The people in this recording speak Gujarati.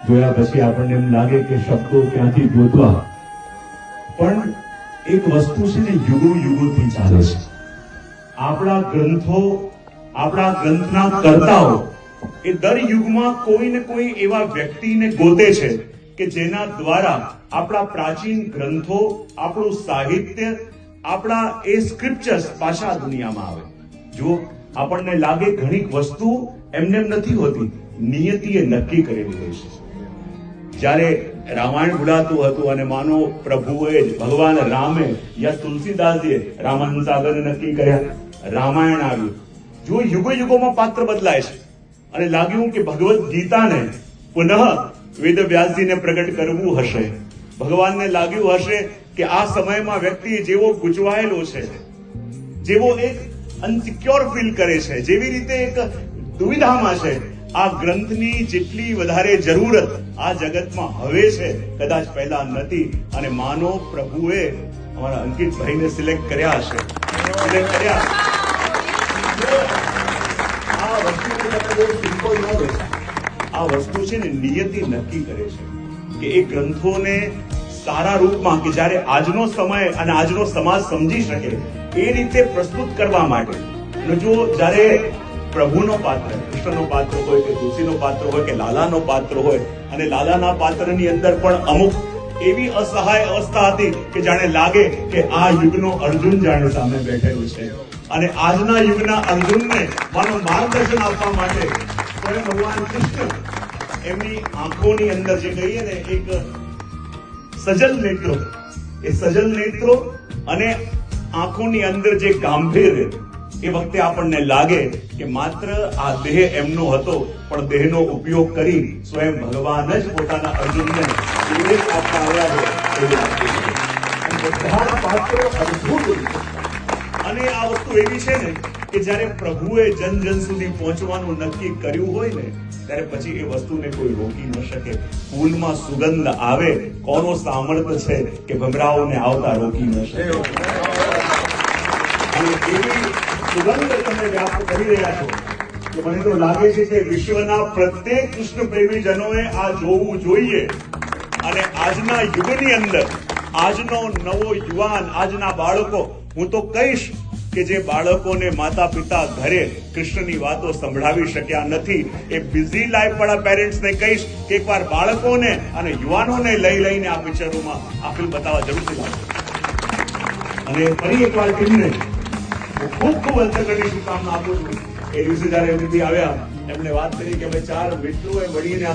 જોયા પછી આપણને એમ લાગે કે શબ્દો ક્યાંથી ગોતવા, પણ એક વસ્તુ છે ને યુગોથી ચાલે છે. આપણા ગ્રંથો, આપણા ગ્રંથના કર્તાઓ એ દર યુગમાં કોઈ ને કોઈ એવા વ્યક્તિને ગોતે છે કે જેના દ્વારા આપણા પ્રાચીન ગ્રંથો, આપણું સાહિત્ય, આપણા એ સ્ક્રિપ્ચર્સ પાછા દુનિયામાં આવે. જો આપણને લાગે ઘણી વસ્તુ એમને નથી હોતી, નિયતિએ નક્કી કરેલી હોય છે. જ્યારે રામાયણ ભૂલાતું હતું અને માનો પ્રભુએ જ, ભગવાન રામે યા તુલસીદાસજીએ રામાનંદ નક્કી કર્યા, રામાયણ આવ્યું. જો યુગોમાં પાત્ર બદલાય છે અને લાગ્યું કે ભગવદ ગીતાને પુનઃ વેદ વ્યાસજીને પ્રગટ કરવું હશે. ભગવાનને લાગ્યું હશે કે આ સમયમાં વ્યક્તિ જેવો ગૂંચવાયેલો છે, જેવો એક અનસિક્યોર ફીલ કરે છે, જેવી રીતે એક દુવિધામાં છે, આ ગ્રંથની જેટલી વધારે જરૂરત આ જગતમાં હવે છે કદાચ પહેલા નથી. અને માનો પ્રભુએ અમારા અંકિતભાઈને સિલેક્ટ કર્યા હશે, સિલેક્ટ કર્યા. આ વસ્તુ છે ને નિયતિ નક્કી કરે છે કે એ ગ્રંથોને સારા રૂપમાં, કે જ્યારે આજનો સમય અને આજનો સમાજ સમજી શકે એ રીતે પ્રસ્તુત કરવા માટે. જો જ્યારે પ્રભુનો પાત્ર, કૃષ્ણનો પાત્ર હોય કે તુલસીનો પાત્ર હોય કે લાલાનો પાત્ર હોય, અને લાલાના પાત્રની અંદર પણ અમુક એવી અસહાય અવસ્થા હતી કે જાણે લાગે કે આ યુગનો અર્જુન જાણે સામે બેઠેલો છે, અને આજના યુગના અર્જુનને માનો માર્ગદર્શન આપવા માટે સ્વયં ભગવાન કૃષ્ણ એમની આંખોની અંદર જે કહીએ ને એક સજલ નેત્રો, એ સજલ નેત્રો અને આંખોની અંદર જે ગાંભીર્ય, એ વખતે આપણને લાગે કે માત્ર આ દેહ એમનો હતો, પણ દેહનો ઉપયોગ કરી સ્વયં ભગવાન જ પોતાના અર્જુનને ઉપદેશ આપતા આવ્યા છે. બધા પાત્રો અદભુત. અને આ વસ્તુ એવી છે ને કે જ્યારે પ્રભુએ જન સુધી પહોંચવાનું નક્કી કર્યું હોય ને, ત્યારે પછી એ વસ્તુને કોઈ રોકી ન શકે. ફૂલમાં સુગંધ આવે, કોનો સામર્થ્ય છે કે ભમરાઓને આવતા રોકી ન શકે. અને એવી સુગંધ તમે વ્યાપ્ત કરી રહ્યા છો કે મને તો લાગે છે કે વિશ્વના પ્રત્યેક કૃષ્ણ પ્રેમી જનોએ આ જોવું જોઈએ. અને આજના યુગની અંદર આજનો નવો યુવાન, આજના બાળકો, હું તો કહીશ કે જે બાળકોને માતા પિતા ઘરે કૃષ્ણની વાતો સંભળાવી શક્યા નથી, એ બિઝી લાઈફ વાળા પેરેન્ટ્સને કહીશ કે એકવાર બાળકોને અને યુવાનોને લઈને આ પિક્ચરોમાં આ ફિલ્મ બતાવવા જરૂરથી લાવજો. અને ફરી એકવાર ટીમને ખૂબ અંતરકરણની શુભકામના આપું છું. એ દિવસે જયારે એમથી આવ્યા, એમણે વાત કરી કે અમે 4 મિત્રોએ મળીને